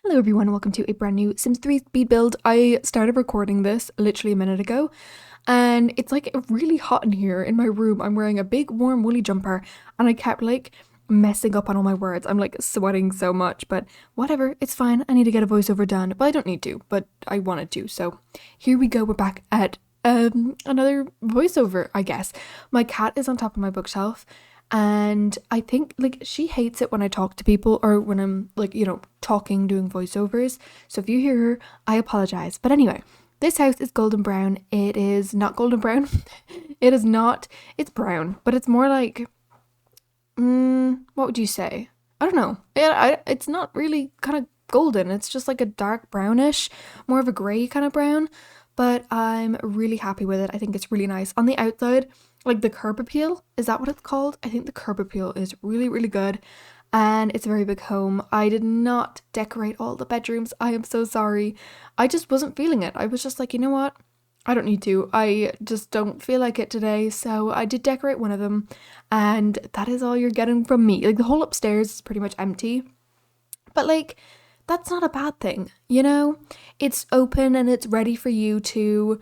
Hello everyone, welcome to a brand new Sims 3 speed build. I started recording this literally a minute ago and it's like really hot in here in my room. I'm wearing a big warm woolly jumper and I kept like messing up on all my words. I'm like sweating so much, but whatever, it's fine. I need to get a voiceover done, but I don't need to, but I wanted to. So here we go, we're back at another voiceover, I guess. My cat is on top of my bookshelf and I think like she hates it when I talk to people or when I'm like, talking, doing voiceovers. So if you hear her, I apologize. But anyway, this house is golden brown. It is not golden brown. It is not. It's brown, but it's more like, what would you say? I don't know. It's not really kind of golden. It's just like a dark brownish, more of a grey kind of brown. But I'm really happy with it. I think it's really nice. On the outside, like the curb appeal, is that what it's called? I think the curb appeal is really, really good. And it's a very big home. I did not decorate all the bedrooms. I am so sorry. I just wasn't feeling it. I was just like, you know what? I don't need to. I just don't feel like it today. So I did decorate one of them. And that is all you're getting from me. Like the whole upstairs is pretty much empty. But like, that's not a bad thing, you know? It's open and it's ready for you to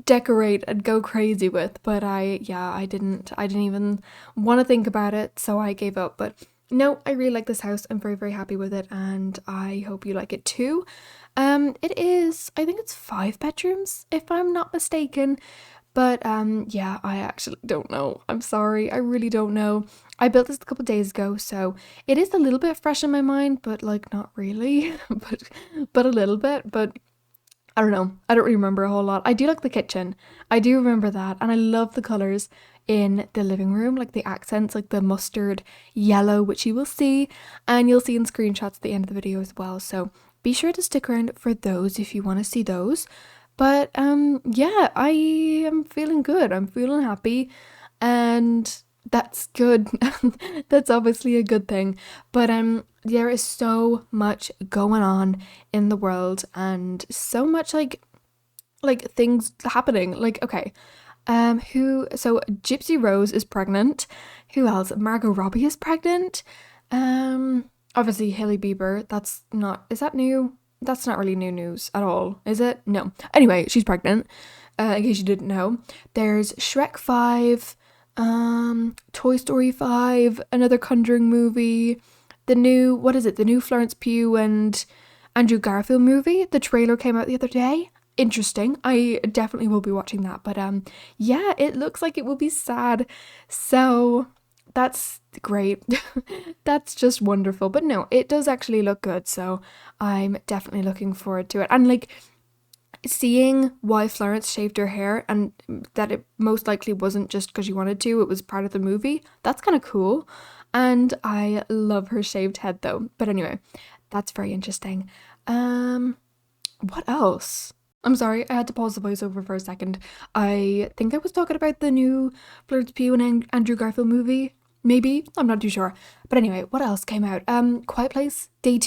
decorate and go crazy with. But I didn't even want to think about it, so I gave up. But no, I really like this house. I'm very, very happy with it and I hope you like it too. It is, I think it's 5 bedrooms if I'm not mistaken. But yeah, I actually don't know. I'm sorry. I really don't know. I built this a couple days ago, so it is a little bit fresh in my mind, but like not really. but a little bit, but I don't know. I don't really remember a whole lot. I do like the kitchen. I do remember that, and I love the colors in the living room, like the accents, like the mustard yellow, which you will see, and you'll see in screenshots at the end of the video as well. So be sure to stick around for those if you want to see those. But yeah, I am feeling good. I'm feeling happy and that's good. That's obviously a good thing. But there is so much going on in the world and so much like things happening. Like okay. Gypsy Rose is pregnant. Who else? Margot Robbie is pregnant. Obviously Hailey Bieber, is that new? That's not really new news at all, is it? No. Anyway, she's pregnant, in case you didn't know. There's Shrek 5, Toy Story 5, another Conjuring movie, the new Florence Pugh and Andrew Garfield movie. The trailer came out the other day. Interesting. I definitely will be watching that. But yeah, it looks like it will be sad. So that's great. That's just wonderful. But no, it does actually look good. So I'm definitely looking forward to it. And like seeing why Florence shaved her hair and that it most likely wasn't just because she wanted to, it was part of the movie. That's kind of cool. And I love her shaved head though. But anyway, that's very interesting. What else? I'm sorry, I had to pause the voiceover for a second. I think I was talking about the new Florence Pugh and Andrew Garfield movie. Maybe, I'm not too sure. But anyway, what else came out? Quiet Place, day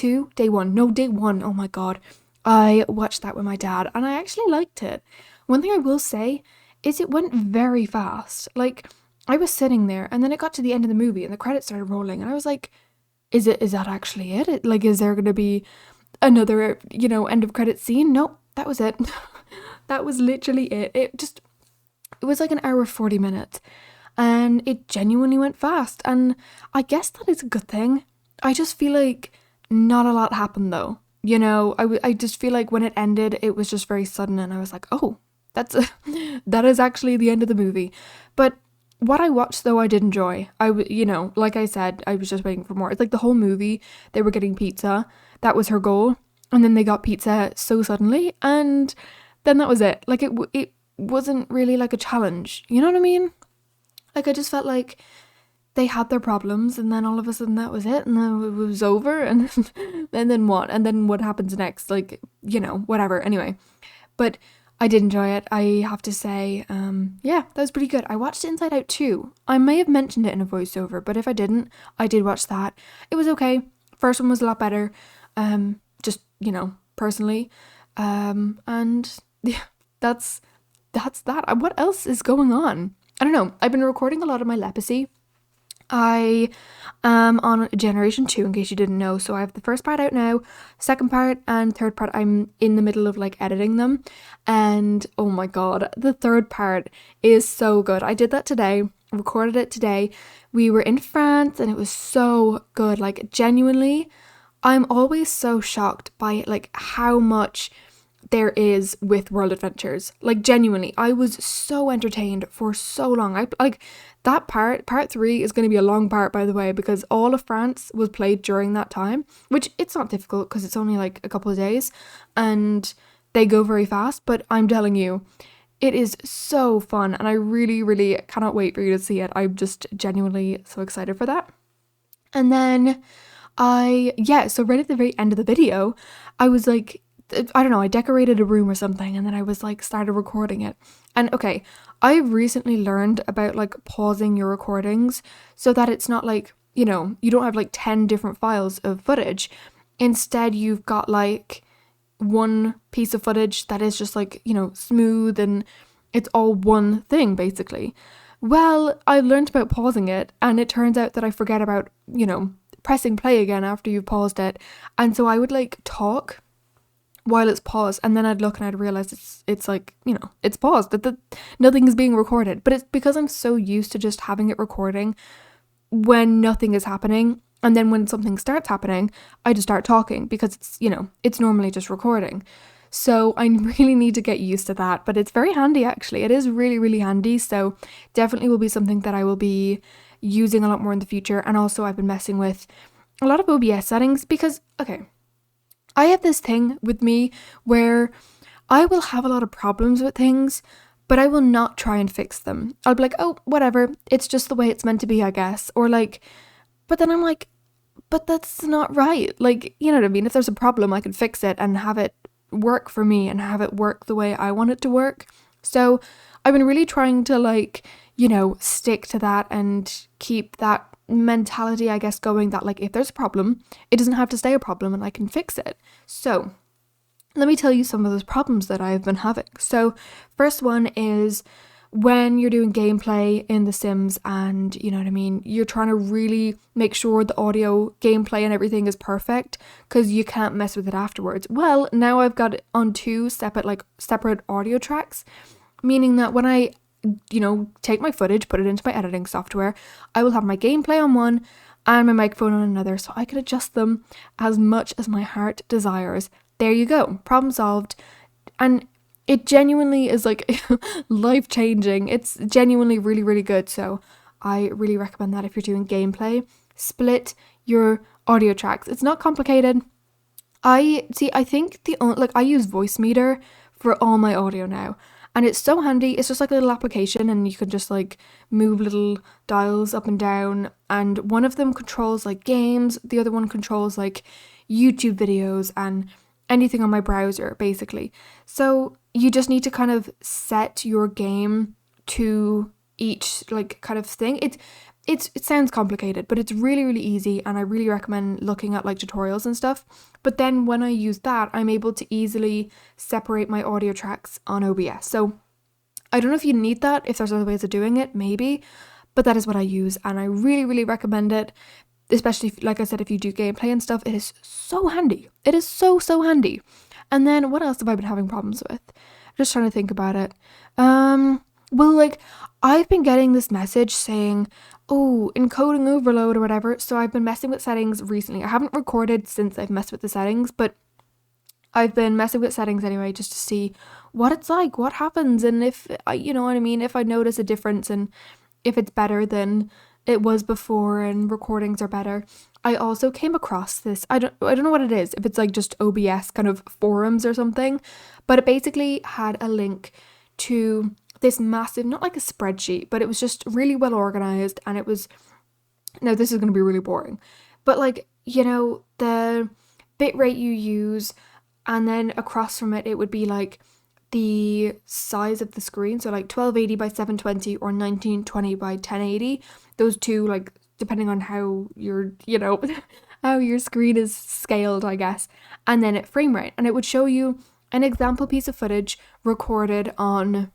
1. No, day 1. Oh my god. I watched that with my dad and I actually liked it. One thing I will say is it went very fast. Like, I was sitting there and then it got to the end of the movie and the credits started rolling and I was like, is that actually it? Like, is there gonna be another, end of credit scene? Nope, that was it. That was literally it. It was like an hour 40 minutes and it genuinely went fast and I guess that is a good thing. I just feel like not a lot happened though. I just feel like when it ended it was just very sudden and I was like, oh, that is actually the end of the movie. But what I watched though I did enjoy. Like I said, I was just waiting for more. It's like the whole movie they were getting pizza. That was her goal. And then they got pizza so suddenly and then that was it. Like it wasn't really like a challenge. You know what I mean? Like I just felt like they had their problems and then all of a sudden that was it and then it was over and then what? And then what happens next? Like, whatever. Anyway, but I did enjoy it. I have to say, yeah, that was pretty good. I watched Inside Out 2. I may have mentioned it in a voiceover, but if I didn't, I did watch that. It was okay. First one was a lot better. Just, personally. And yeah, that's that. What else is going on? I don't know. I've been recording a lot of my leprosy. I am on Generation 2, in case you didn't know. So I have the first part out now, second part and third part, I'm in the middle of like editing them. And oh my god, the third part is so good. I did that today, recorded it today. We were in France and it was so good. Like genuinely, I'm always so shocked by like how much there is with World Adventures. Like genuinely, I was so entertained for so long. I like that part 3 is going to be a long part, by the way, because all of France was played during that time, which it's not difficult because it's only like a couple of days and they go very fast, but I'm telling you, it is so fun and I really, really cannot wait for you to see it. I'm just genuinely so excited for that. And then so right at the very end of the video, I was like, I don't know, I decorated a room or something and then I was like started recording it. And okay, I've recently learned about like pausing your recordings so that it's not like, you know, you don't have like 10 different files of footage. Instead, you've got like one piece of footage that is just like, you know, smooth and it's all one thing basically. Well, I learned about pausing it and it turns out that I forget about, you know, pressing play again after you've paused it. And so I would like talk while it's paused and then I'd look and I'd realize it's like, you know, it's paused, that nothing is being recorded. But it's because I'm so used to just having it recording when nothing is happening, and then when something starts happening I just start talking because it's, you know, it's normally just recording. So I really need to get used to that, but it's very handy actually. It is really, really handy. So definitely will be something that I will be using a lot more in the future. And also I've been messing with a lot of OBS settings because, okay, I have this thing with me where I will have a lot of problems with things, but I will not try and fix them. I'll be like, oh, whatever, it's just the way it's meant to be, I guess. Or like, but then I'm like, but that's not right. Like, you know what I mean? If there's a problem, I can fix it and have it work for me and have it work the way I want it to work. So I've been really trying to like, you know, stick to that and keep that mentality, I guess, going that like if there's a problem, it doesn't have to stay a problem and I can fix it. So let me tell you some of those problems that I've been having. So first one is when you're doing gameplay in The Sims and, you know what I mean, you're trying to really make sure the audio, gameplay and everything is perfect because you can't mess with it afterwards. Well, now I've got it on two separate audio tracks, meaning that when I, you know, take my footage, put it into my editing software, I will have my gameplay on one and my microphone on another, so I can adjust them as much as my heart desires. There you go, problem solved. And it genuinely is like life-changing. It's genuinely really, really good. So I really recommend that if you're doing gameplay. Split your audio tracks. It's not complicated. I think I use Voicemeeter for all my audio now. And it's so handy. It's just like a little application and you can just like move little dials up and down. And one of them controls like games. The other one controls like YouTube videos and anything on my browser, basically. So you just need to kind of set your game to each like kind of thing. It sounds complicated, but it's really, really easy and I really recommend looking at like tutorials and stuff. But then when I use that, I'm able to easily separate my audio tracks on OBS. So I don't know if you need that, if there's other ways of doing it, maybe, but that is what I use and I really, really recommend it. Especially, if, like I said, if you do gameplay and stuff, it is so handy. It is so, so handy. And then what else have I been having problems with? Just trying to think about it. Well, like, I've been getting this message saying, oh, encoding overload or whatever. So I've been messing with settings recently. I haven't recorded since I've messed with the settings, but I've been messing with settings anyway, just to see what it's like, what happens, and if, you know what I mean, if I notice a difference and if it's better than it was before and recordings are better. I also came across this, I don't know what it is, if it's like just OBS kind of forums or something, but it basically had a link to this massive, not like a spreadsheet, but it was just really well organized and it was, now this is going to be really boring, but like, you know, the bitrate you use and then across from it, it would be like the size of the screen, so like 1280 by 720 or 1920 by 1080, those two, like depending on how your, you know, how your screen is scaled, I guess, and then it frame rate, and it would show you an example piece of footage recorded on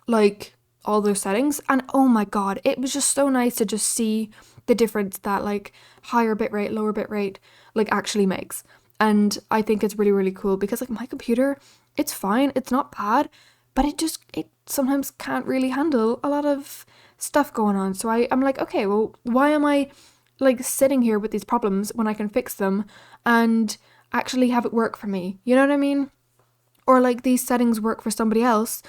like all those settings, and oh my god, it was just so nice to just see the difference that like higher bitrate, lower bitrate like actually makes. And I think it's really, really cool because like my computer, it's fine, it's not bad, but it sometimes can't really handle a lot of stuff going on. So I'm like, okay, well, why am I like sitting here with these problems when I can fix them and actually have it work for me? You know what I mean? Or like these settings work for somebody else,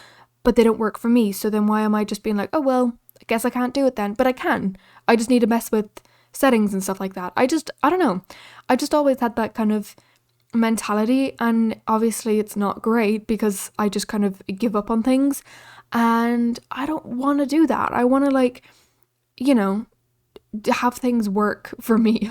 but they don't work for me. So then why am I just being like, oh, well, I guess I can't do it then, but I can. I just need to mess with settings and stuff like that. I don't know. I just always had that kind of mentality, and obviously it's not great because I just kind of give up on things, and I don't want to do that. I want to like, you know, have things work for me.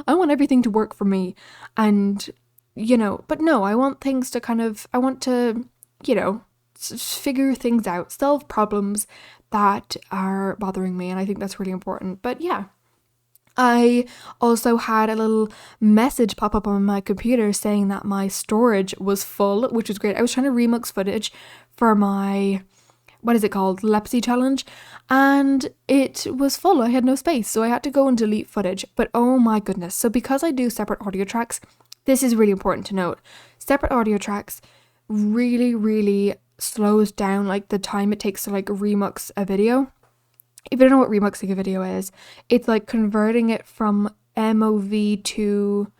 I want everything to work for me, and you know, but no, I want things to kind of, I want to, you know, figure things out, solve problems that are bothering me, and I think that's really important. But yeah, I also had a little message pop up on my computer saying that my storage was full, which was great. I was trying to remix footage for my, what is it called, Lepsy challenge, and it was full. I had no space, so I had to go and delete footage. But oh my goodness. So because I do separate audio tracks, this is really important to note. Separate audio tracks really, really slows down like the time it takes to like remix a video. If you don't know what remixing a video is, it's like converting it from MOV to,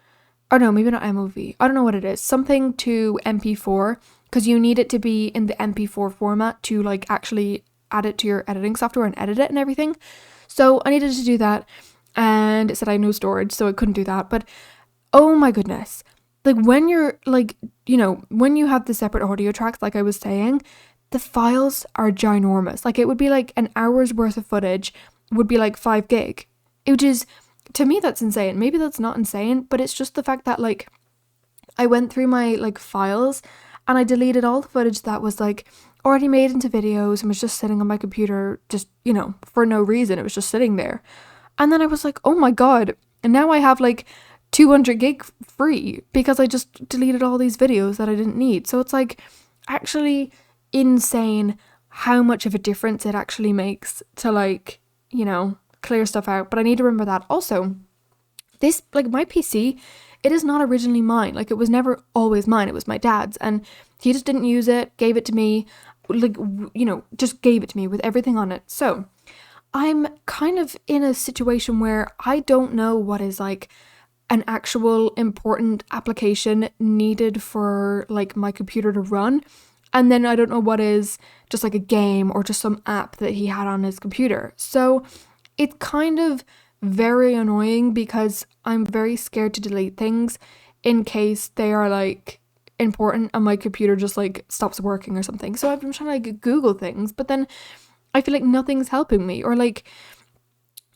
or no, maybe not MOV. I don't know what it is. Something to MP4, because you need it to be in the MP4 format to like actually add it to your editing software and edit it and everything. So I needed to do that, and it said I had no storage, so I couldn't do that. But oh my goodness, like when you're like, you know, when you have the separate audio tracks, like I was saying, the files are ginormous. Like it would be like an hour's worth of footage would be like 5 gig, which is, to me, that's insane. Maybe that's not insane, but it's just the fact that like I went through my like files and I deleted all the footage that was like already made into videos and was just sitting on my computer, just, you know, for no reason. It was just sitting there. And then I was like, oh my God. And now I have like 200 gig free because I just deleted all these videos that I didn't need. So it's like actually insane how much of a difference it actually makes to like, you know, clear stuff out. But I need to remember that. Also, this, like my PC, it is not originally mine. Like it was never always mine. It was my dad's, and he just didn't use it, gave it to me, like, you know, just gave it to me with everything on it. So I'm kind of in a situation where I don't know what is like an actual important application needed for like my computer to run. And then I don't know what is just like a game or just some app that he had on his computer. So it's kind of very annoying because I'm very scared to delete things in case they are like important and my computer just like stops working or something. So I've been trying to like Google things, but then I feel like nothing's helping me. Or like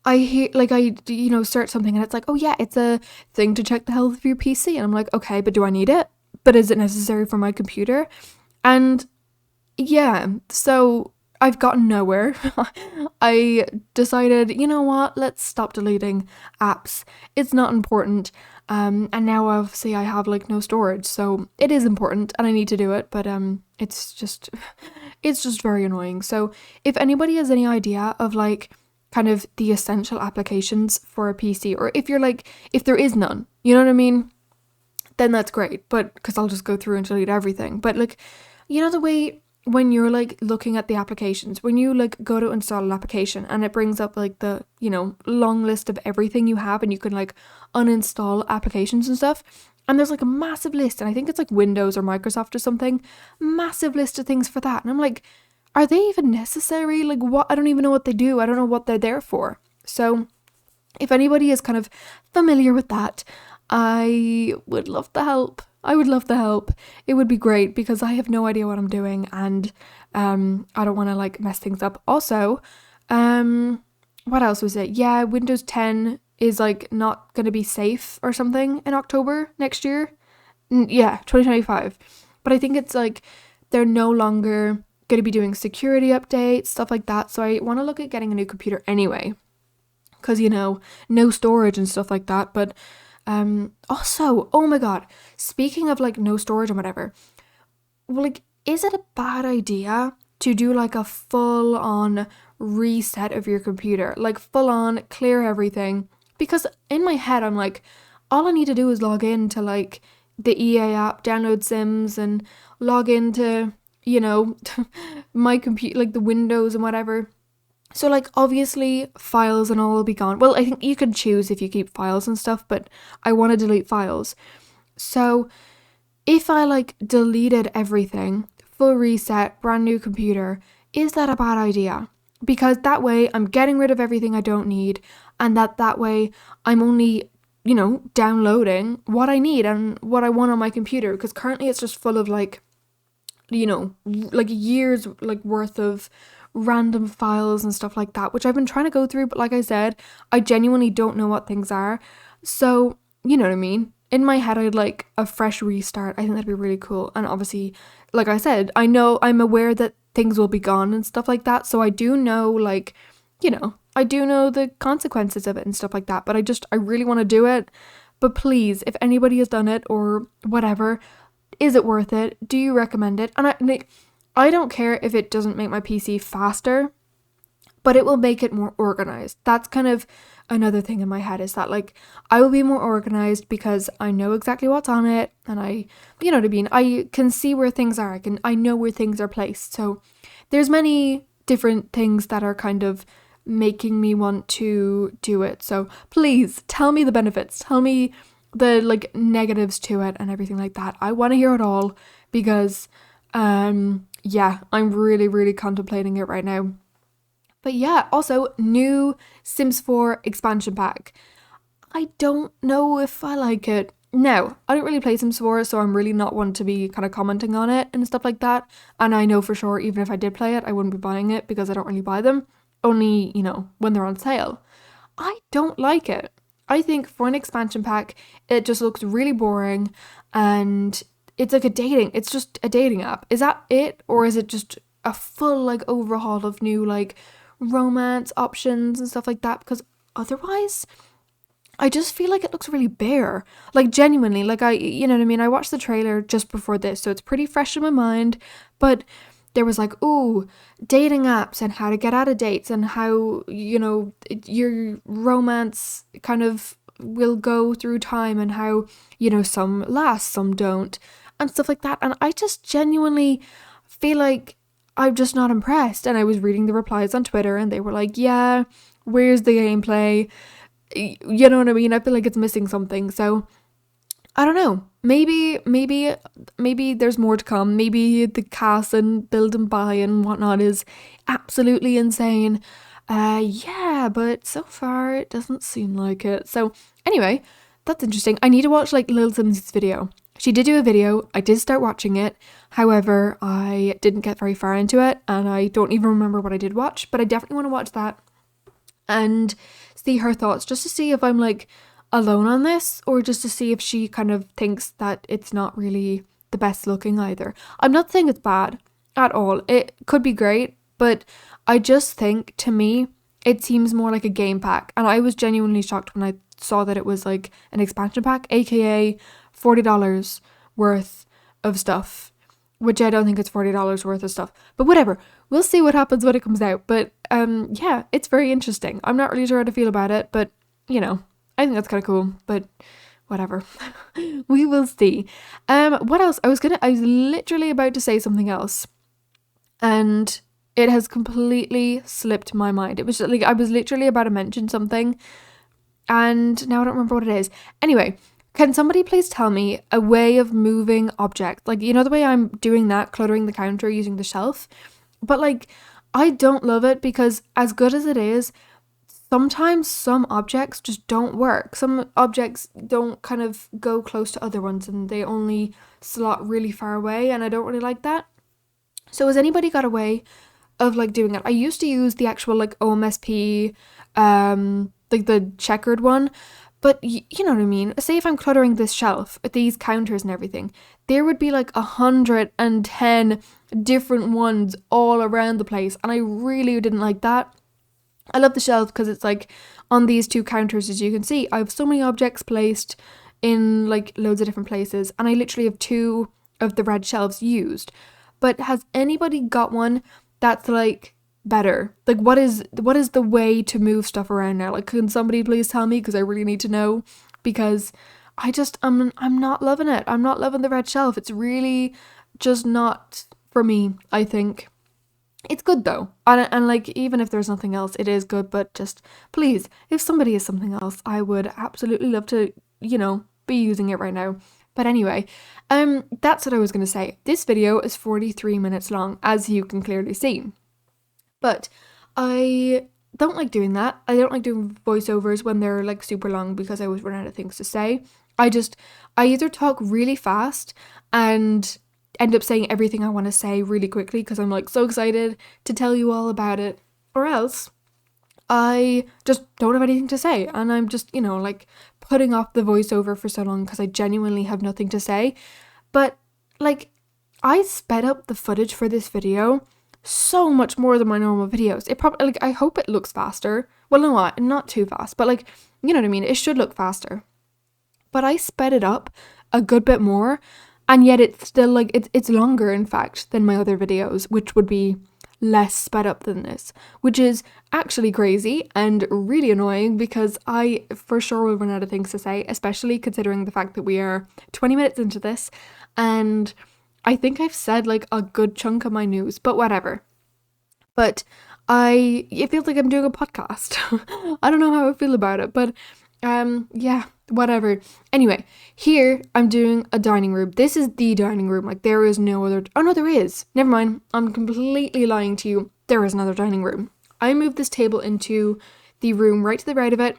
I hear, like I, you know, search something and it's like, oh yeah, it's a thing to check the health of your PC. And I'm like, okay, but do I need it? But is it necessary for my computer? And yeah, so I've gotten nowhere. I decided, you know what, let's stop deleting apps. It's not important. And now obviously I have like no storage, so it is important and I need to do it, but it's just very annoying. So if anybody has any idea of like kind of the essential applications for a PC, or if you're like, if there is none, you know what I mean? Then that's great, but because I'll just go through and delete everything. But like, you know, the way when you're like looking at the applications, when you like go to install an application and it brings up like the, you know, long list of everything you have, and you can like uninstall applications and stuff. And there's like a massive list, and I think it's like Windows or Microsoft or something, massive list of things for that. And I'm like, are they even necessary? Like what? I don't even know what they do. I don't know what they're there for. So if anybody is kind of familiar with that, I would love the help. I would love the help. It would be great because I have no idea what I'm doing, and I don't want to like mess things up. Also, what else was it? Yeah, Windows 10 is like not going to be safe or something in October next year. Yeah, 2025. But I think it's like they're no longer going to be doing security updates, stuff like that. So I want to look at getting a new computer anyway, because, you know, no storage and stuff like that. But also, oh my God, speaking of like no storage and whatever, well, like, is it a bad idea to do like a full on reset of your computer, like full on clear everything. Because in my head, I'm like, all I need to do is log in to like the EA app, download Sims, and log into, you know, my computer, like the Windows and whatever. So like obviously files and all will be gone. Well, I think you can choose if you keep files and stuff, but I want to delete files. So if I like deleted everything, full reset, brand new computer, is that a bad idea? Because that way I'm getting rid of everything I don't need, and that way I'm only, you know, downloading what I need and what I want on my computer, because currently it's just full of like, you know, like years like worth of random files and stuff like that, which I've been trying to go through, but like I said, I genuinely don't know what things are. So, you know what I mean? In my head, I'd like a fresh restart. I think that'd be really cool. And obviously, like I said, I'm aware that things will be gone and stuff like that. So I do know, like, you know, I do know the consequences of it and stuff like that. But I really want to do it. But please, if anybody has done it or whatever, is it worth it? Do you recommend it? And I don't care if it doesn't make my PC faster, but it will make it more organized. That's kind of another thing in my head, is that like I will be more organized because I know exactly what's on it, and you know what I mean? I can see where things are. I know where things are placed. So there's many different things that are kind of making me want to do it. So please tell me the benefits. Tell me the like negatives to it and everything like that. I want to hear it all, because yeah, I'm really, really contemplating it right now. But yeah, also new Sims 4 expansion pack. I don't know if I like it. No, I don't really play Sims 4, so I'm really not one to be kind of commenting on it and stuff like that. And I know for sure, even if I did play it, I wouldn't be buying it because I don't really buy them. Only, you know, when they're on sale. I don't like it. I think for an expansion pack, it just looks really boring, and it's like it's just a dating app. Is that it? Or is it just a full like overhaul of new like romance options and stuff like that? Because otherwise, I just feel like it looks really bare. Like genuinely, like you know what I mean? I watched the trailer just before this, so it's pretty fresh in my mind, but there was like, ooh, dating apps and how to get out of dates and how, you know, your romance kind of will go through time and how, you know, some last, some don't, and stuff like that. And I just genuinely feel like I'm just not impressed. And I was reading the replies on Twitter and they were like, yeah, where's the gameplay? You know what I mean? I feel like it's missing something. So I don't know. Maybe there's more to come. Maybe the cast and build and buy and whatnot is absolutely insane. Yeah, but so far it doesn't seem like it. So anyway, that's interesting. I need to watch like Lil Sim's video. She did do a video. I did start watching it. However, I didn't get very far into it, and I don't even remember what I did watch. But I definitely want to watch that and see her thoughts, just to see if I'm like alone on this, or just to see if she kind of thinks that it's not really the best looking either. I'm not saying it's bad at all. It could be great, but I just think, to me, it seems more like a game pack. And I was genuinely shocked when I saw that it was like an expansion pack, aka $40 worth of stuff, which I don't think it's $40 worth of stuff, but whatever. We'll see what happens when it comes out. But yeah, it's very interesting. I'm not really sure how to feel about it, but you know, I think that's kind of cool, but whatever. We will see. What else? I was literally about to say something else, and it has completely slipped my mind. It was like I was literally about to mention something, and now I don't remember what it is. Anyway, can somebody please tell me a way of moving objects? Like, you know, the way I'm doing that, cluttering the counter using the shelf. But like, I don't love it, because as good as it is, sometimes some objects just don't work. Some objects don't kind of go close to other ones, and they only slot really far away, and I don't really like that. So has anybody got a way of like doing it? I used to use the actual like OMSP, like the checkered one, but you know what I mean? Say if I'm cluttering this shelf, these counters and everything, there would be like 110 different ones all around the place, and I really didn't like that. I love the shelf because it's like on these two counters, as you can see, I have so many objects placed in like loads of different places, and I literally have two of the red shelves used. But has anybody got one that's like better? Like what is the way to move stuff around now? Like can somebody please tell me, because I really need to know, because I'm not loving it. I'm not loving the red shelf. It's really just not for me, I think. It's good though. And like even if there's nothing else, it is good, but just please, if somebody has something else, I would absolutely love to, be using it right now. But anyway, that's what I was going to say. This video is 43 minutes long, as you can clearly see. But I don't like doing that. I don't like doing voiceovers when they're like super long, because I always run out of things to say. I either talk really fast and end up saying everything I want to say really quickly because I'm like so excited to tell you all about it, or else I just don't have anything to say and I'm just, like putting off the voiceover for so long because I genuinely have nothing to say. But like I sped up the footage for this video so much more than my normal videos. It probably, like, I hope it looks faster. Well, no, not too fast, but like, you know what I mean? It should look faster. But I sped it up a good bit more, and yet it's still like, it's longer in fact than my other videos, which would be less sped up than this, which is actually crazy and really annoying because I for sure will run out of things to say, especially considering the fact that we are 20 minutes into this and I think I've said like a good chunk of my news, but whatever. But it feels like I'm doing a podcast. I don't know how I feel about it, but yeah, whatever. Anyway, here I'm doing a dining room. This is the dining room. Like there is no other. Oh no, there is. Never mind. I'm completely lying to you. There is another dining room. I moved this table into the room right to the right of it.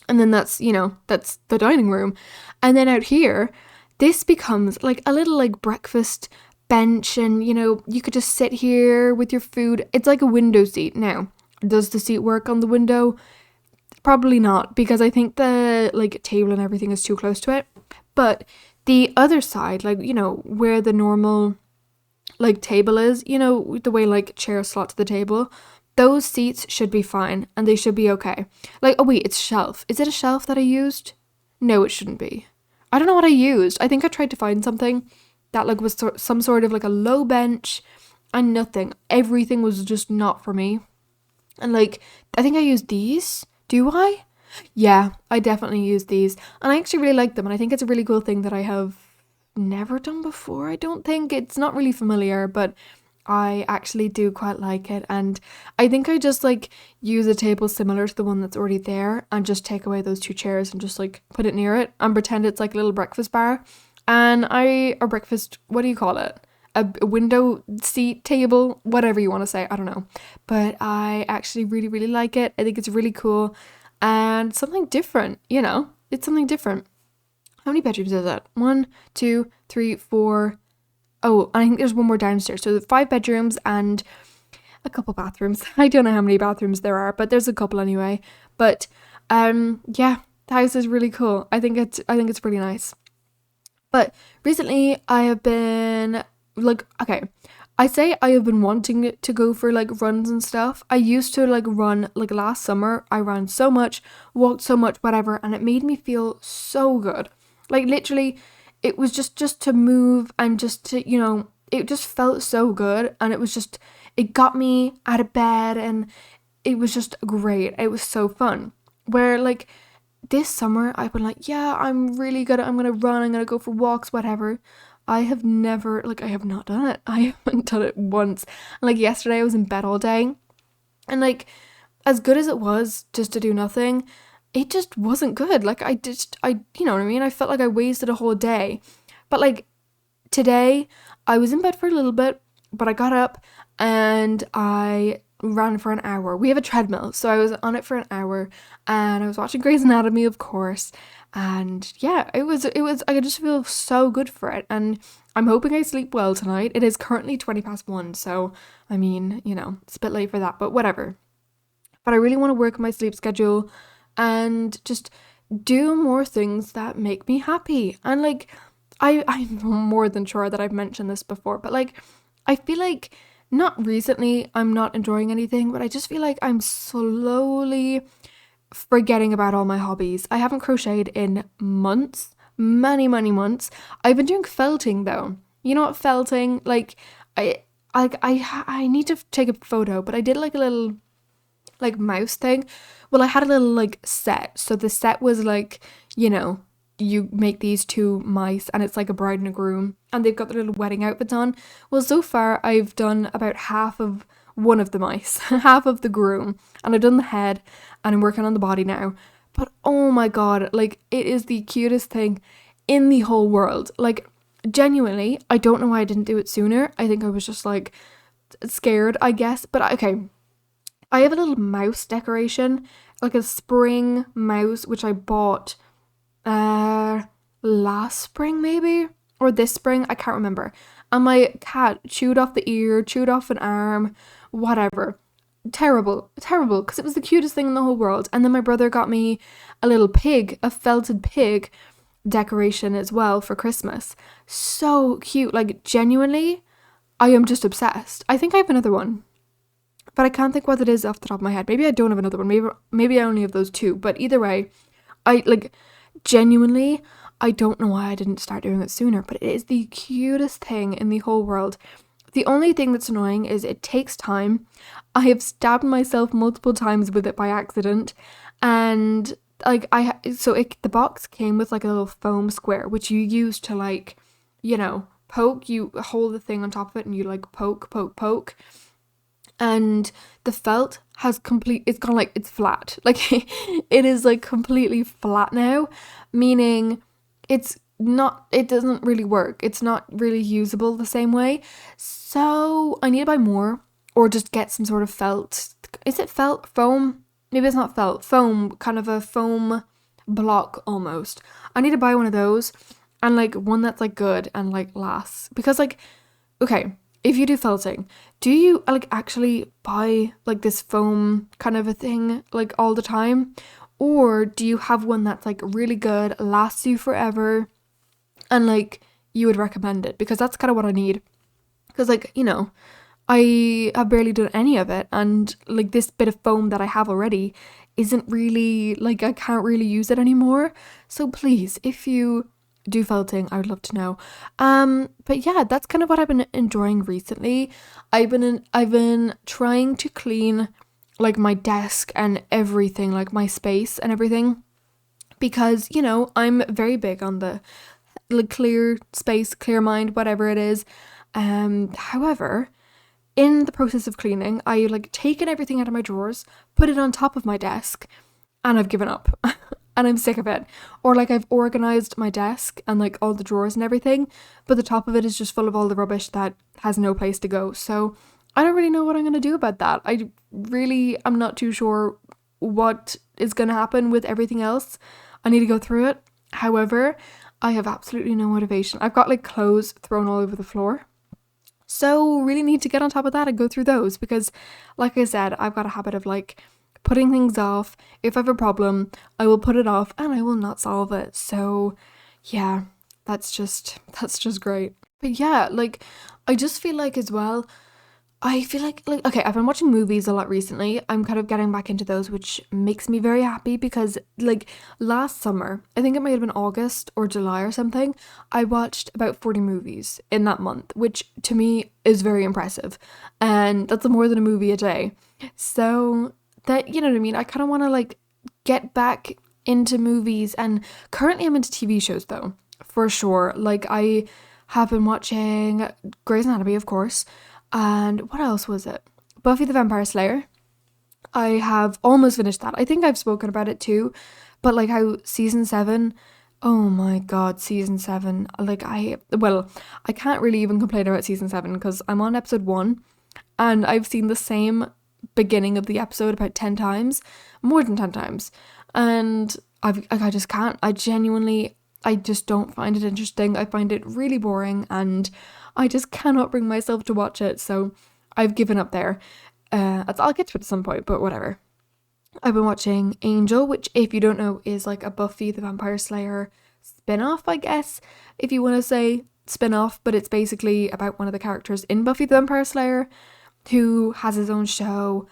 And then that's the dining room. And then out here, this becomes like a little like breakfast bench, and you could just sit here with your food. It's like a window seat. Now, does the seat work on the window? Probably not, because I think the like table and everything is too close to it. But the other side, like where the normal like table is, the way like chairs slot to the table, those seats should be fine and they should be okay. Like, oh wait, it's shelf. Is it a shelf that I used? No, it shouldn't be. I don't know what I used. I think I tried to find something that like was some sort of like a low bench, and nothing. Everything was just not for me. And like, I think I used these. Do I? Yeah, I definitely use these. And I actually really like them. And I think it's a really cool thing that I have never done before. I don't think it's not really familiar, but I actually do quite like it. And I think I just like use a table similar to the one that's already there and just take away those two chairs and just like put it near it and pretend it's like a little breakfast bar. And or breakfast, what do you call it? A window seat table, whatever you want to say, I don't know. But I actually really, really like it. I think it's really cool and something different, it's something different. How many bedrooms is it? 1, 2, 3, 4. Oh, I think there's one more downstairs. So 5 bedrooms and a couple bathrooms. I don't know how many bathrooms there are, but there's a couple anyway. But yeah, the house is really cool. I think it's really nice. But recently I have been like, okay, I say I have been wanting to go for like runs and stuff. I used to like run, like last summer I ran so much, walked so much, whatever, and it made me feel so good. Like literally it was just to move and just to, it just felt so good, and it got me out of bed and it was just great. It was so fun. Where like this summer I've been like, yeah, I'm really good. I'm going to run. I'm going to go for walks, whatever. I have not done it. I haven't done it once. And like yesterday I was in bed all day, and like as good as it was just to do nothing, it just wasn't good. Like you know what I mean? I felt like I wasted a whole day. But like today I was in bed for a little bit, but I got up and I ran for an hour. We have a treadmill, so I was on it for an hour and I was watching Grey's Anatomy, of course. And yeah, it was I just feel so good for it, and I'm hoping I sleep well tonight. It is currently 1:20, so I mean, it's a bit late for that, but whatever. But I really want to work on my sleep schedule and just do more things that make me happy. And like I'm more than sure that I've mentioned this before, but like I feel like not recently I'm not enjoying anything, but I just feel like I'm slowly forgetting about all my hobbies. I haven't crocheted in months, many months. I've been doing felting though. You know what felting? Like I need to take a photo, but I did like a little like mouse thing. Well, I had a little like set. So the set was like, you know, you make these two mice and it's like a bride and a groom and they've got their little wedding outfits on. Well, so far I've done about half of one of the mice, half of the groom, and I've done the head and I'm working on the body now. But oh my god, like it is the cutest thing in the whole world. Like genuinely, I don't know why I didn't do it sooner. I think I was just like scared, I guess. But okay, I have a little mouse decoration, like a spring mouse, which I bought last spring maybe, or this spring, I can't remember. And my cat chewed off the ear, chewed off an arm, whatever. Terrible, terrible, because it was the cutest thing in the whole world. And then my brother got me a little pig, a felted pig decoration as well for Christmas. So cute, like genuinely, I am just obsessed. I think I have another one, but I can't think what it is off the top of my head. Maybe I don't have another one. Maybe I only have those two. But either way, I like genuinely, I don't know why I didn't start doing it sooner, but it is the cutest thing in the whole world. The only thing that's annoying is it takes time. I have stabbed myself multiple times with it by accident, and like the box came with like a little foam square which you use to like, you know, poke. You hold the thing on top of it and you like poke, and the felt it's gone like it's flat. Like it is like completely flat now, meaning it doesn't really work. It's not really usable the same way. So I need to buy more or just get some sort of felt. Is it felt foam? Maybe it's not felt. Foam, kind of a foam block almost. I need to buy one of those and like one that's like good and like lasts. Because like, okay, if you do felting, do you like actually buy like this foam kind of a thing like all the time? Or do you have one that's like really good, lasts you forever, and like you would recommend it? Because that's kind of what I need. Because like, you know, I have barely done any of it, and like this bit of foam that I have already isn't really like, I can't really use it anymore. So please, if you do felting, I would love to know. But yeah, that's kind of what I've been enjoying recently. I've been trying to clean like my desk and everything, like my space and everything, because you know, I'm very big on the like clear space, clear mind, whatever it is. However, in the process of cleaning, I like taken everything out of my drawers, put it on top of my desk, and I've given up. And I'm sick of it. Or like I've organized my desk and like all the drawers and everything, but the top of it is just full of all the rubbish that has no place to go. So I don't really know what I'm going to do about that. I really am not too sure what is going to happen with everything else. I need to go through it. However, I have absolutely no motivation. I've got like clothes thrown all over the floor. So really need to get on top of that and go through those, because like I said, I've got a habit of like putting things off. If I have a problem, I will put it off and I will not solve it. So yeah, that's just great. But yeah, like I just feel like as well, I feel like okay, I've been watching movies a lot recently. I'm kind of getting back into those, which makes me very happy, because like last summer, I think it might have been August or July or something, I watched about 40 movies in that month, which to me is very impressive. And that's more than a movie a day. So that, you know what I mean? I kind of want to like get back into movies, and currently I'm into TV shows though, for sure. Like I have been watching Grey's Anatomy, of course. And what else was it? Buffy the Vampire Slayer. I have almost finished that. I think I've spoken about it too. But like how season 7, oh my god, season 7. Like I can't really even complain about season 7 because I'm on episode 1 and I've seen the same beginning of the episode about 10 times, more than 10 times. And I just can't. I just don't find it interesting. I find it really boring and I just cannot bring myself to watch it. So I've given up there. I'll get to it at some point, but whatever. I've been watching Angel, which if you don't know is like a Buffy the Vampire Slayer spin-off, I guess, if you want to say spin-off, but it's basically about one of the characters in Buffy the Vampire Slayer who has his own show,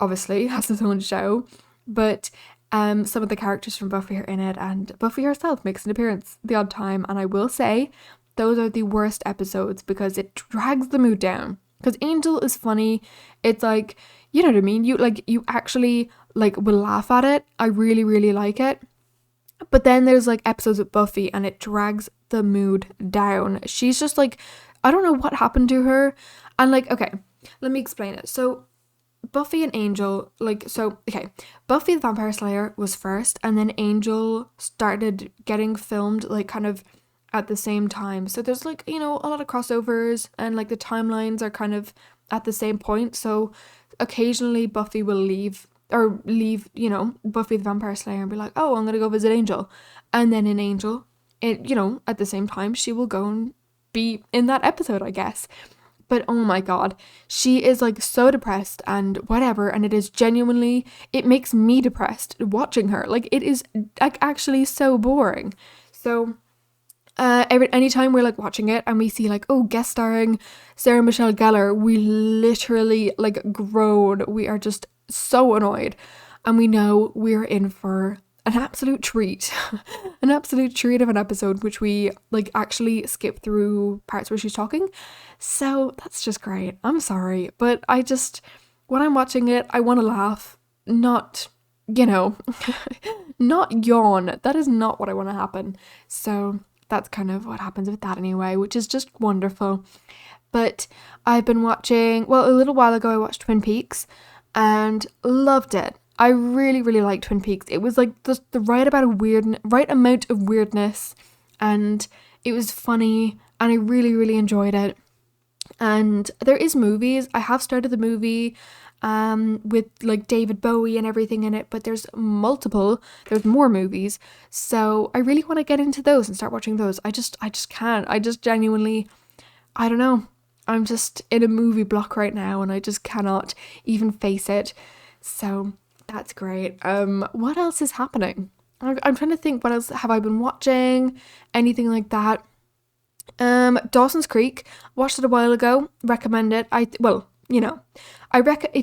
obviously has his own show, but some of the characters from Buffy are in it, and Buffy herself makes an appearance the odd time, and I will say those are the worst episodes because it drags the mood down. Because Angel is funny. It's like, you know what I mean? You actually like will laugh at it. I really, really like it. But then there's like episodes of Buffy and it drags the mood down. She's just like, I don't know what happened to her. And like, okay, let me explain it. So Buffy and Angel, okay, Buffy the Vampire Slayer was first, and then Angel started getting filmed like kind of at the same time. So there's like, you know, a lot of crossovers and like the timelines are kind of at the same point. So occasionally Buffy will leave, you know, Buffy the Vampire Slayer and be like, oh, I'm gonna go visit Angel. And then in Angel, it, you know, at the same time, she will go and be in that episode, I guess. But oh my god, she is like so depressed and whatever, and it is genuinely, it makes me depressed watching her. Like it is like actually so boring. So anytime we're like watching it and we see like, oh, guest starring Sarah Michelle Gellar, we literally like groan. We are just so annoyed, and we know we're in for an absolute treat. An absolute treat of an episode, which we like actually skip through parts where she's talking. So that's just great. I'm sorry, but I just, when I'm watching it, I want to laugh, not, you know, not yawn. That is not what I want to happen. So that's kind of what happens with that anyway, which is just wonderful. But I've been watching, well, a little while ago I watched Twin Peaks and loved it. I really, really liked Twin Peaks. It was like the right amount of weirdness, and it was funny, and I really, really enjoyed it. And there is movies. I have started the movie with like David Bowie and everything in it, but there's more movies. So I really want to get into those and start watching those. I just can't. I just genuinely, I don't know. I'm just in a movie block right now and I just cannot even face it. So that's great. What else is happening? I'm trying to think, what else have I been watching? Anything like that? Dawson's Creek, watched it a while ago, recommend it. If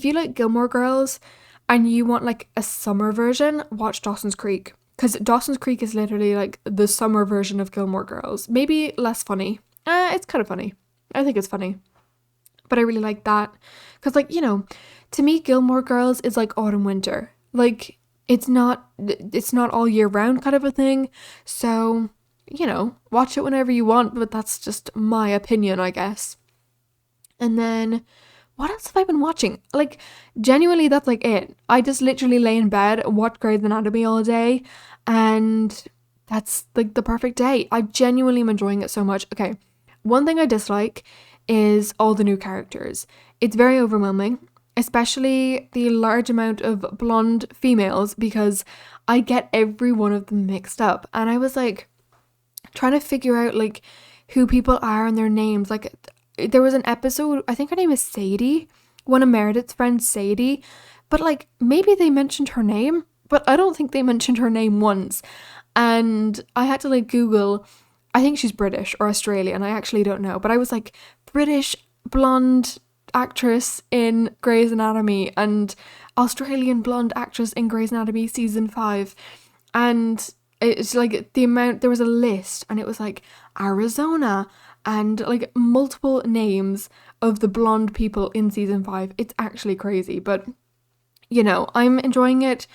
you like Gilmore Girls and you want like a summer version, watch Dawson's Creek, because Dawson's Creek is literally like the summer version of Gilmore Girls. Maybe less funny. It's kind of funny. I think it's funny, but I really like that because, like, you know, to me Gilmore Girls is like autumn winter. Like it's not all year round kind of a thing. So, you know, watch it whenever you want, but that's just my opinion, I guess. And then what else have I been watching? Like, genuinely, that's like it. I just literally lay in bed, watch Grey's Anatomy all day, and that's like the perfect day. I genuinely am enjoying it so much. Okay, one thing I dislike is all the new characters. It's very overwhelming, especially the large amount of blonde females, because I get every one of them mixed up. And I was like trying to figure out like who people are and their names. Like there was an episode, I think her name is Sadie, one of Meredith's friends, Sadie, but like maybe they mentioned her name, but I don't think they mentioned her name once. And I had to like Google, I think she's British or Australian, I actually don't know, but I was like, British blonde actress in Grey's Anatomy and Australian blonde actress in Grey's Anatomy season 5, and it's like the amount, there was a list and it was like Arizona and like multiple names of the blonde people in season 5. It's actually crazy, but you know, I'm enjoying it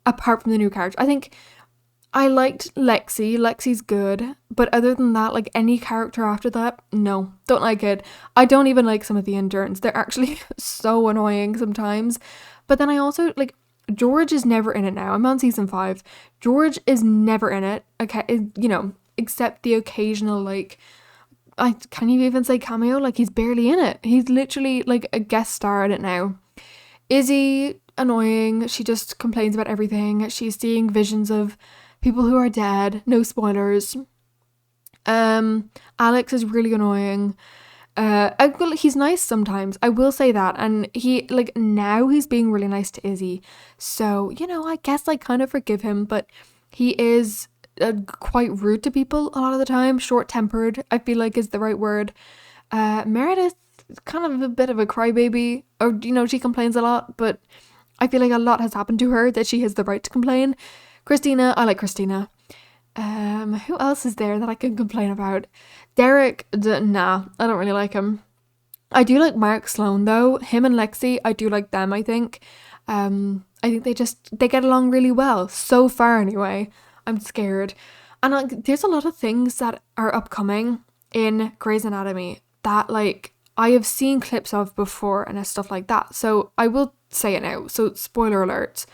apart from the new character. I think I liked Lexi. Lexi's good, but other than that, like any character after that, no, don't like it. I don't even like some of the interns. They're actually so annoying sometimes. But then I also like George is never in it now. I'm on season 5. George is never in it. Okay, you know, except the occasional like, can you even say cameo? Like he's barely in it. He's literally like a guest star in it now. Izzy, annoying. She just complains about everything. She's seeing visions of people who are dead. No spoilers. Alex is really annoying. He's nice sometimes, I will say that, and he like now he's being really nice to Izzy, so you know, I guess I kind of forgive him, but he is quite rude to people a lot of the time. Short-tempered, I feel like, is the right word. Meredith, kind of a bit of a crybaby, or you know, she complains a lot, but I feel like a lot has happened to her that she has the right to complain. Christina, I like Christina. Who else is there that I can complain about? Derek, nah, I don't really like him. I do like Mark Sloan though. Him and Lexi, I do like them, I think. I think they get along really well. So far anyway. I'm scared. And like there's a lot of things that are upcoming in Grey's Anatomy that like I have seen clips of before and stuff like that. So I will say it now. So spoiler alert.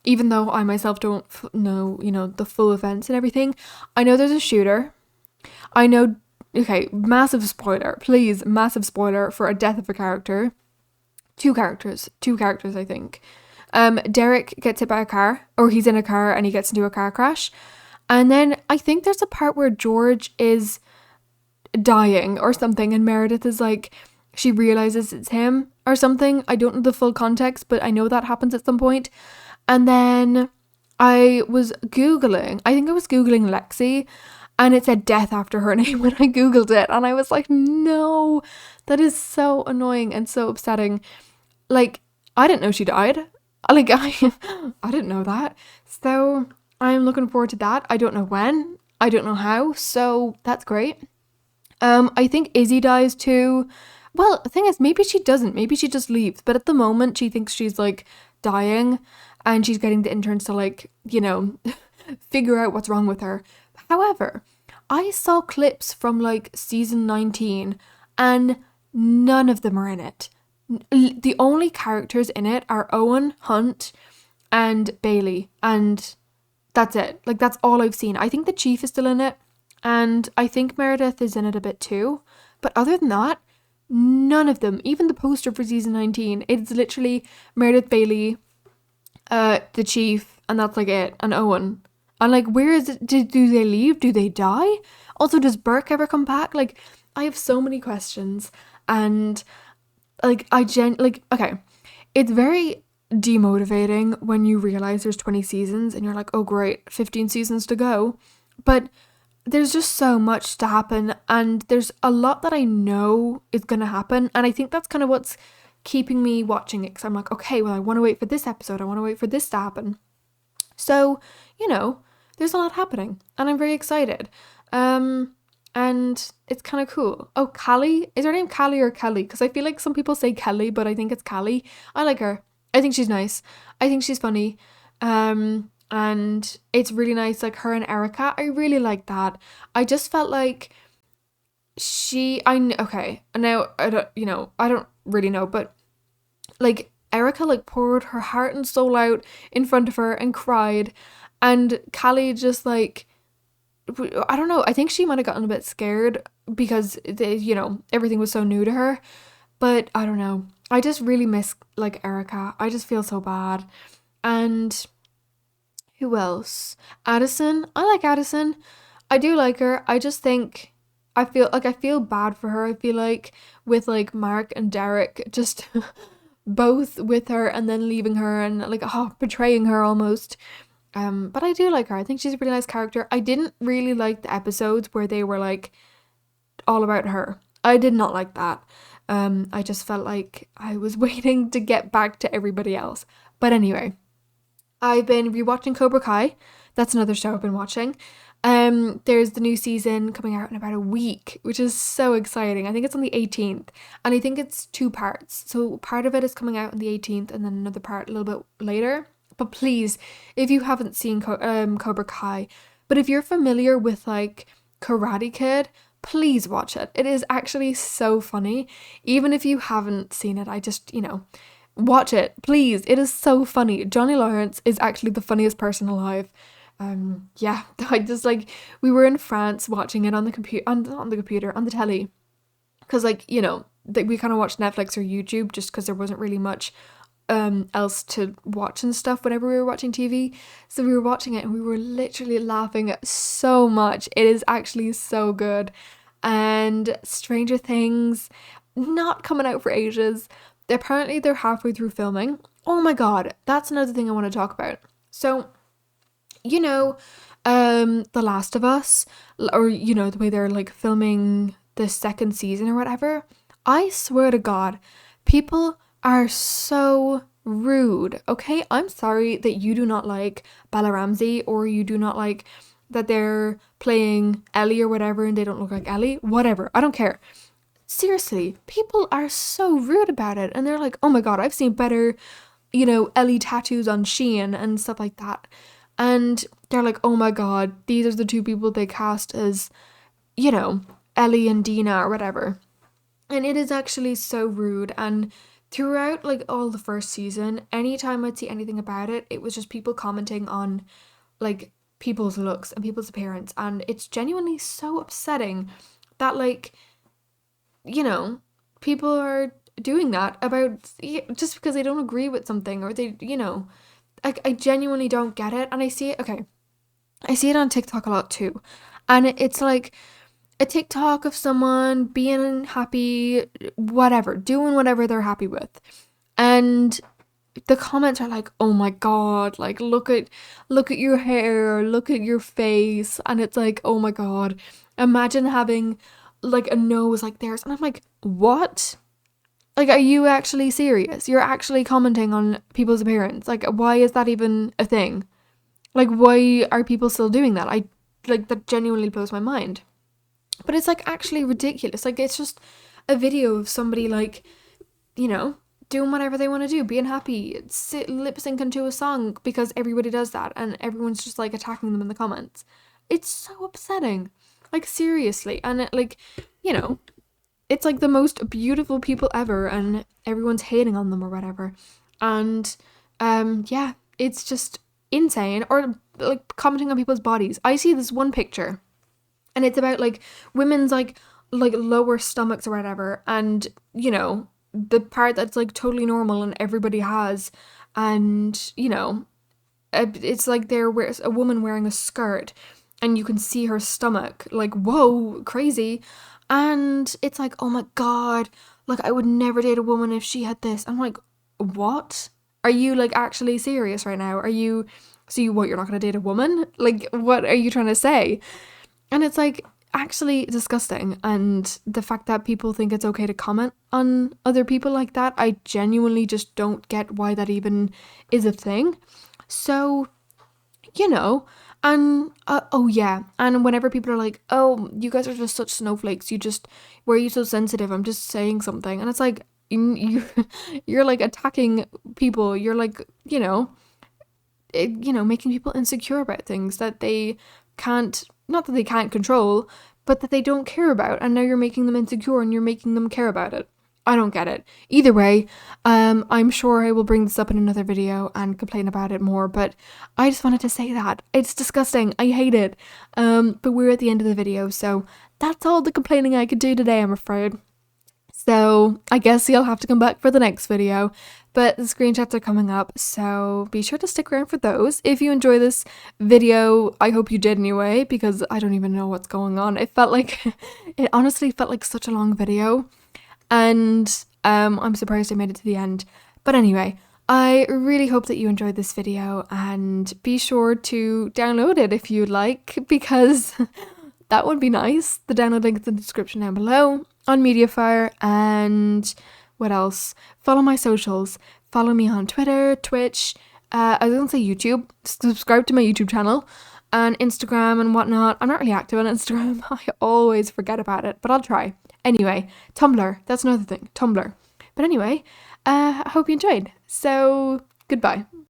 Even though I myself don't know, the full events and everything, I know there's a shooter. I know, okay, massive spoiler, please, massive spoiler for a death of a character. Two characters, I think. Derek gets hit by a car, or he's in a car and he gets into a car crash. And then I think there's a part where George is dying or something, and Meredith is like, she realizes it's him or something. I don't know the full context, but I know that happens at some point. And then I think I was Googling Lexi, and it said death after her name when I Googled it. And I was like, no, that is so annoying and so upsetting. Like, I didn't know she died. Like, I didn't know that. So I'm looking forward to that. I don't know when. I don't know how. So that's great. I think Izzy dies too. Well, the thing is, maybe she doesn't. Maybe she just leaves. But at the moment, she thinks she's like dying, and she's getting the interns to like, figure out what's wrong with her. However, I saw clips from like season 19 and none of them are in it. The only characters in it are Owen, Hunt, and Bailey, and that's it. Like, that's all I've seen. I think the chief is still in it, and I think Meredith is in it a bit too. But other than that, none of them, even the poster for season 19, it's literally Meredith, Bailey, the chief, and that's like it, and Owen. And like, where is it? Do they leave? Do they die? Also, does Burke ever come back? Like, I have so many questions, and like, okay, it's very demotivating when you realize there's 20 seasons and you're like, oh great, 15 seasons to go. But there's just so much to happen, and there's a lot that I know is gonna happen, and I think that's kind of what's keeping me watching it, because I'm like, okay, well, I want to wait for this episode, I want to wait for this to happen. So, there's a lot happening, and I'm very excited. And it's kind of cool. Oh, Callie? Is her name Callie or Kelly? Because I feel like some people say Kelly, but I think it's Callie. I like her. I think she's nice. I think she's funny. And it's really nice, like her and Erica. I really like that. I just felt like okay, now I don't really know, but like Erica like poured her heart and soul out in front of her and cried, and Callie just like, I don't know, I think she might have gotten a bit scared because everything was so new to her, but I don't know. I just really miss like Erica. I just feel so bad. And who else? Addison. I like Addison. I do like her. I just think I feel bad for her. I feel like with like Mark and Derek just both with her and then leaving her and like betraying her almost. But I do like her. I think she's a pretty nice character. I didn't really like the episodes where they were like all about her. I did not like that. I just felt like I was waiting to get back to everybody else. But anyway, I've been rewatching Cobra Kai. That's another show I've been watching. There's the new season coming out in about a week, which is so exciting. I think it's on the 18th, and I think it's 2 parts. So part of it is coming out on the 18th, and then another part a little bit later. But please, if you haven't seen Cobra Kai, but if you're familiar with like Karate Kid, please watch it. It is actually so funny. Even if you haven't seen it, I just, watch it, please. It is so funny. Johnny Lawrence is actually the funniest person alive. Yeah, I just like, we were in France watching it on the computer, on the telly, because like, we kind of watched Netflix or YouTube just because there wasn't really much else to watch and stuff whenever we were watching TV. So we were watching it and we were literally laughing so much. It is actually so good. And Stranger Things, not coming out for ages. Apparently they're halfway through filming. Oh my god, that's another thing I want to talk about. So, The Last of Us, or the way they're like filming the second season or whatever. I swear to God, people are so rude, okay? I'm sorry that you do not like Bella Ramsey, or you do not like that they're playing Ellie or whatever and they don't look like Ellie. Whatever, I don't care. seriously, people are so rude about it. And they're like, oh my God, I've seen better, Ellie tattoos on Shein and stuff like that. And they're like, oh my God, these are the two people they cast as, you know, Ellie and Dina or whatever. And it is actually so rude. And throughout like all the first season, anytime I'd see anything about it, it was just people commenting on like people's looks and people's appearance. And it's genuinely so upsetting that like, you know, people are doing that about just because they don't agree with something or they, I genuinely don't get it. And I see it, okay, I see it on TikTok a lot too. And it's like a TikTok of someone being happy, whatever, doing whatever they're happy with. And the comments are like, "Oh my God, like look at your hair, look at your face." And it's like, "Oh my God, imagine having like a nose like theirs." And I'm like, "What? Like, are you actually serious? You're actually commenting on people's appearance? Like, why is that even a thing? Like, why are people still doing that? I like that genuinely blows my mind." But it's like actually ridiculous. Like it's just a video of somebody like, you know, doing whatever they want to do, being happy, lip syncing to a song because everybody does that and everyone's just like attacking them in the comments. It's so upsetting. Like seriously. And like, you know, it's like the most beautiful people ever and everyone's hating on them or whatever. And yeah, it's just insane. Or like commenting on people's bodies. I see this one picture and it's about like women's like lower stomachs or whatever, and the part that's like totally normal and everybody has, and it's like there's a woman wearing a skirt and you can see her stomach, like whoa, crazy. And it's like, oh my God, like I would never date a woman if she had this. I'm like, what, are you like actually serious right now? Are you, so you what, you're not gonna date a woman? Like what are you trying to say? And it's like actually disgusting. And the fact that people think it's okay to comment on other people like that, I genuinely just don't get why that even is a thing. So, you know, and oh yeah, and whenever people are like, oh, you guys are just such snowflakes, why are you so sensitive? I'm just saying something. And it's like, you're like attacking people. You're like, making people insecure about things that they can't, not that they can't control, but that they don't care about. And now you're making them insecure and you're making them care about it. I don't get it. Either way, I'm sure I will bring this up in another video and complain about it more, but I just wanted to say that. It's disgusting. I hate it. But we're at the end of the video, so that's all the complaining I could do today, I'm afraid. So I guess you'll have to come back for the next video, but the screenshots are coming up, so be sure to stick around for those. If you enjoy this video, I hope you did anyway, because I don't even know what's going on. It honestly felt like such a long video, and I'm surprised I made it to the end. But anyway, I really hope that you enjoyed this video, and be sure to download it if you'd like, because that would be nice. The download link is in the description down below on Mediafire. And what else? Follow my socials. Follow me on Twitter, Twitch, I was gonna say YouTube. Subscribe to my YouTube channel and Instagram and whatnot. I'm not really active on Instagram. I always forget about it, but I'll try. Anyway, Tumblr. That's another thing. Tumblr. But anyway, I hope you enjoyed. So, goodbye.